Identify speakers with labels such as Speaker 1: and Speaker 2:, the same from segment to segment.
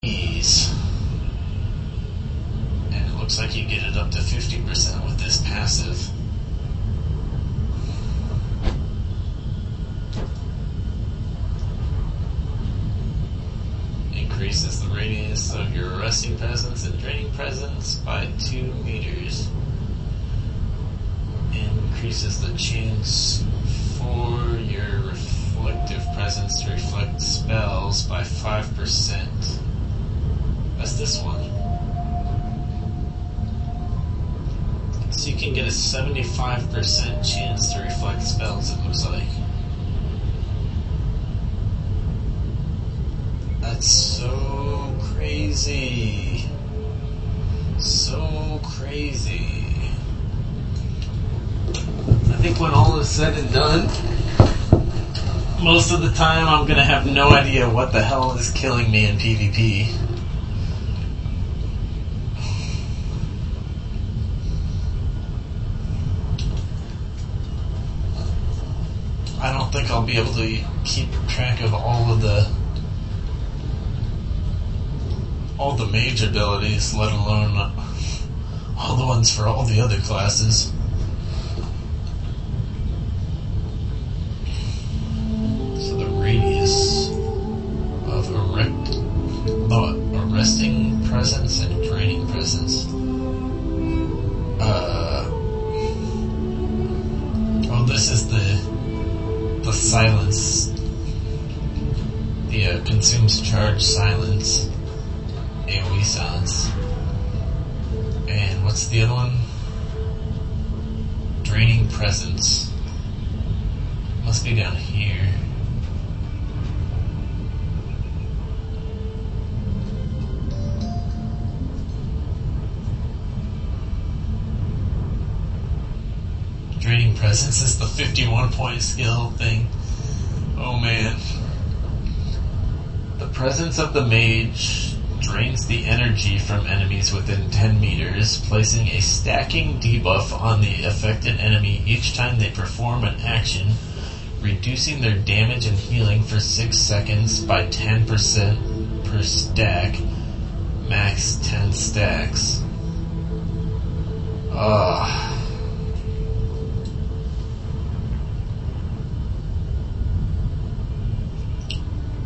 Speaker 1: ease. And it looks like you get it up to 50% with this passive. Increases the radius of your arresting presence and draining presence by 2 meters. Increases the chance for your reflective presence to reflect spells by 5%. That's this one. So you can get a 75% chance to reflect spells, it looks like. That's so crazy. So crazy. I think when all is said and done, most of the time I'm going to have no idea what the hell is killing me in PvP. I don't think I'll be able to keep track of all the mage abilities, let alone all the ones for all the other classes. So the radius of arresting presence and draining presence. This is the silence. The consumes charge silence. AoE silence. And what's the other one? Draining presence. Must be down here. Draining presence is the 51-point skill thing. Oh man. The presence of the mage drains the energy from enemies within 10 meters, placing a stacking debuff on the affected enemy each time they perform an action, reducing their damage and healing for 6 seconds by 10% per stack, max 10 stacks.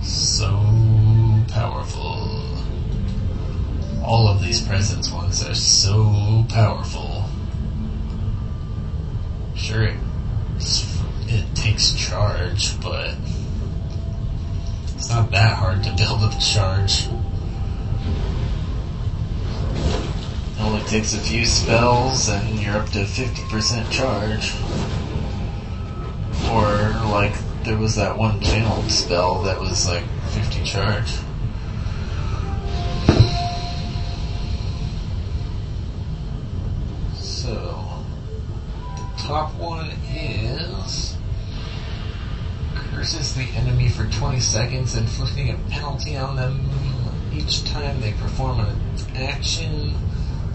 Speaker 1: So powerful. All of these presence ones are so powerful. Sure, it takes charge, but it's not that hard to build up charge. It only takes a few spells and you're up to 50% charge. Or like there was that one channeled spell that was like 50 charge. So, the top one is curses the enemy for 20 seconds, inflicting a penalty on them each time they perform an action,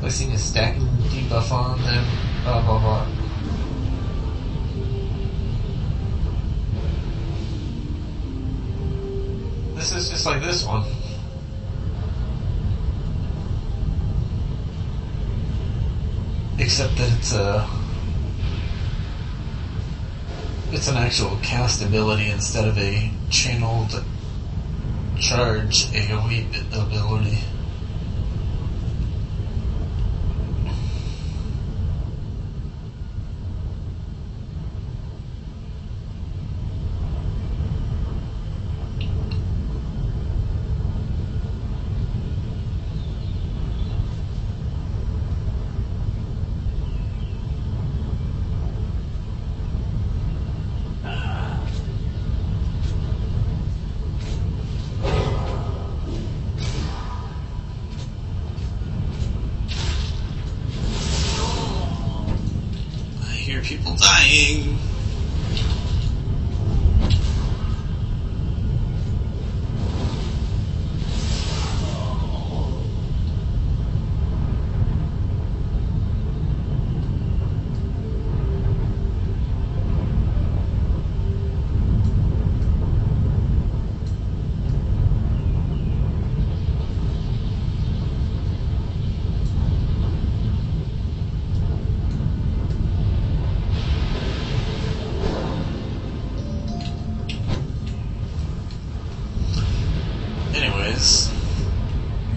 Speaker 1: placing a stacking debuff on them, blah blah blah. This is just like this one. Except that it's an actual cast ability instead of a channeled charge AoE ability. People dying.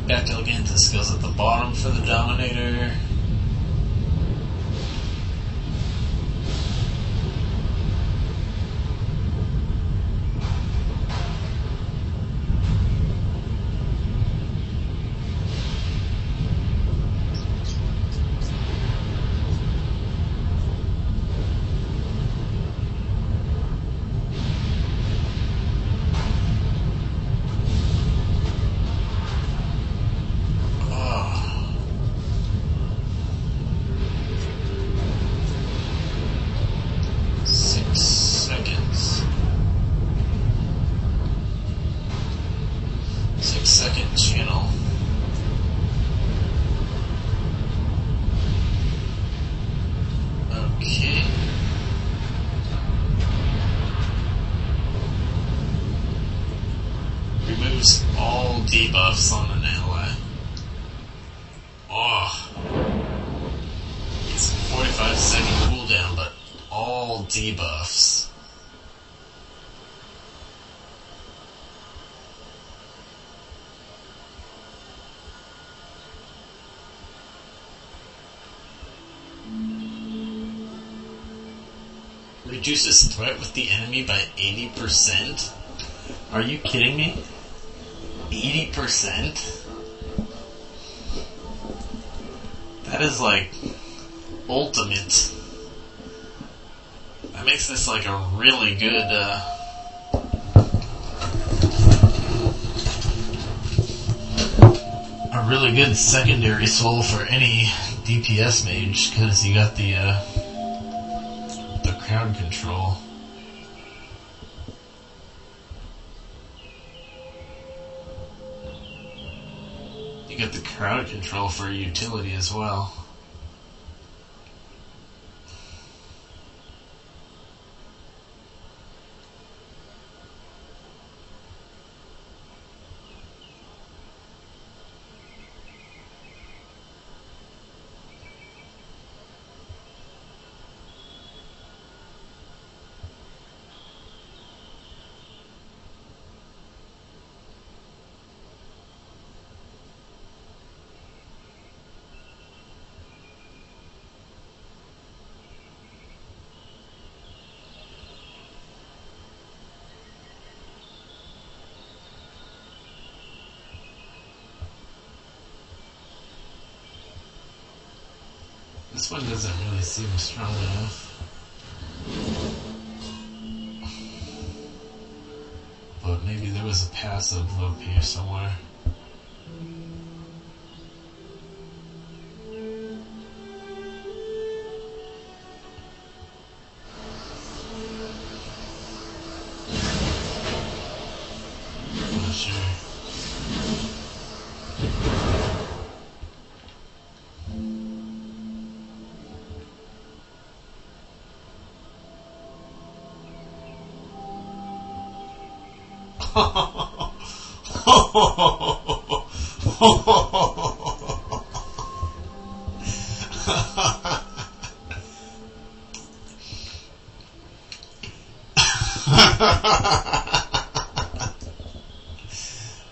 Speaker 1: Back to looking at the skills at the bottom for the Dominator. Removes all debuffs on an ally. Oh. It's a 45-second cooldown, but all debuffs. Reduces threat with the enemy by 80%? Are you kidding me? 80%? That is like ultimate. That makes this like a really good secondary soul for any DPS mage, because you got the crowd control. You get the crowd control for utility as well. This one doesn't really seem strong enough. But maybe there was a passive up here somewhere. Not sure.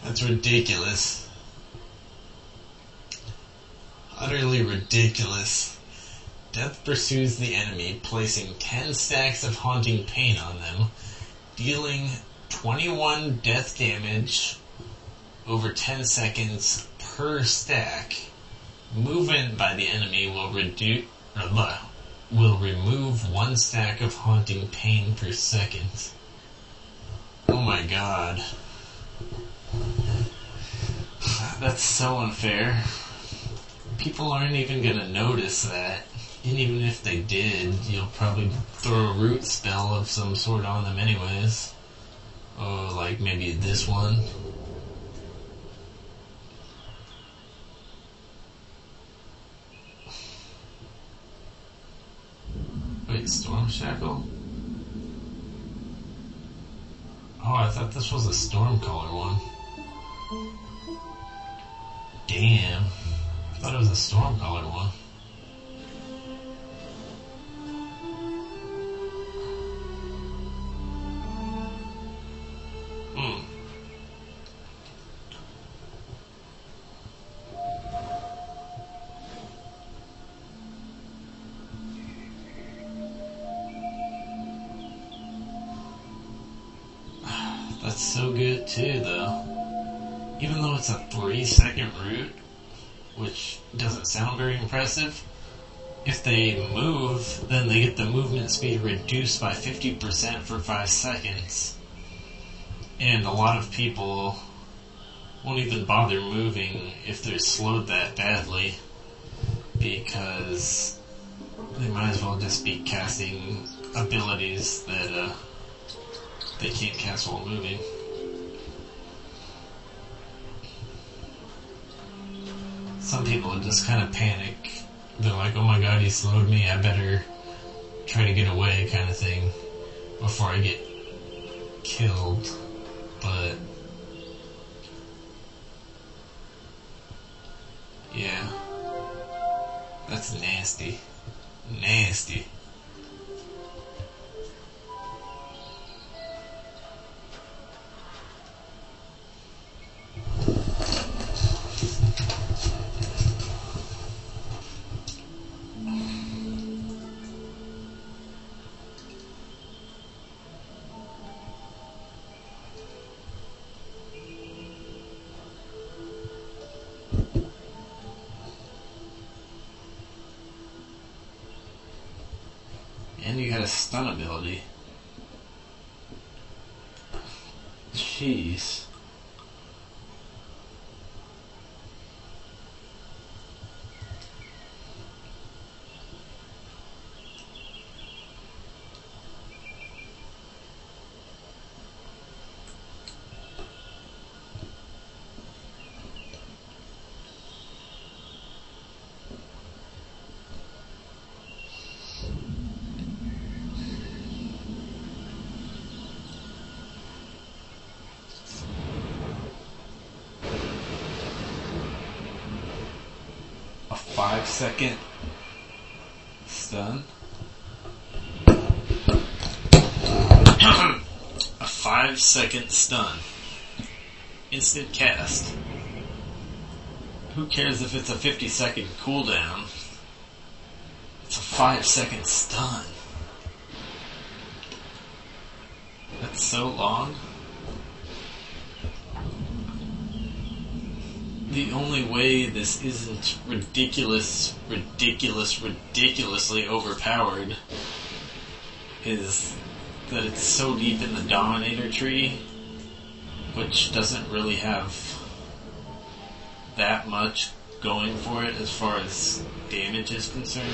Speaker 1: That's ridiculous. Utterly ridiculous. Death pursues the enemy, placing 10 stacks of Haunting Pain on them, dealing 21 death damage over 10 seconds per stack. Movement by the enemy will remove 1 stack of Haunting Pain per second. Oh my god. That's so unfair. People aren't even gonna notice that. And even if they did, you'll probably throw a root spell of some sort on them anyways. Oh, like maybe this one. Wait, Storm Shackle? Oh, I thought this was a Stormcaller one. Damn. I thought it was a Stormcaller one. so good too, though. Even though it's a 3-second route, which doesn't sound very impressive, if they move, then they get the movement speed reduced by 50% for 5 seconds. And a lot of people won't even bother moving if they're slowed that badly, because they might as well just be casting abilities that they can't cast while moving. Some people just kind of panic. They're like, oh my god, he slowed me, I better try to get away, kind of thing, before I get killed. But yeah, that's nasty. Nasty. And you got a stun ability. Jeez. A 5-second stun. A 5-second stun. Instant cast. Who cares if it's a 50-second cooldown? It's a 5-second stun. That's so long. The only way this isn't ridiculously overpowered is that it's so deep in the Dominator tree, which doesn't really have that much going for it as far as damage is concerned,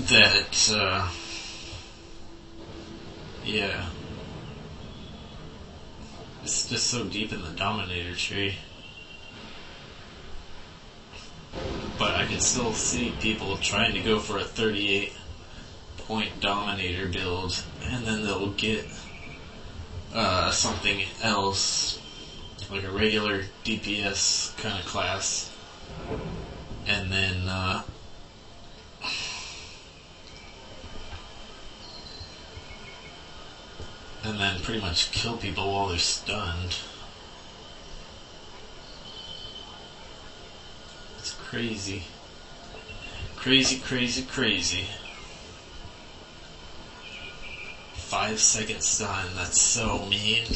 Speaker 1: that, yeah. It's just so deep in the Dominator tree. But I can still see people trying to go for a 38-point Dominator build, and then they'll get something else, like a regular DPS kind of class, and then pretty much kill people while they're stunned. It's crazy. Crazy. 5-second stun, that's so mean.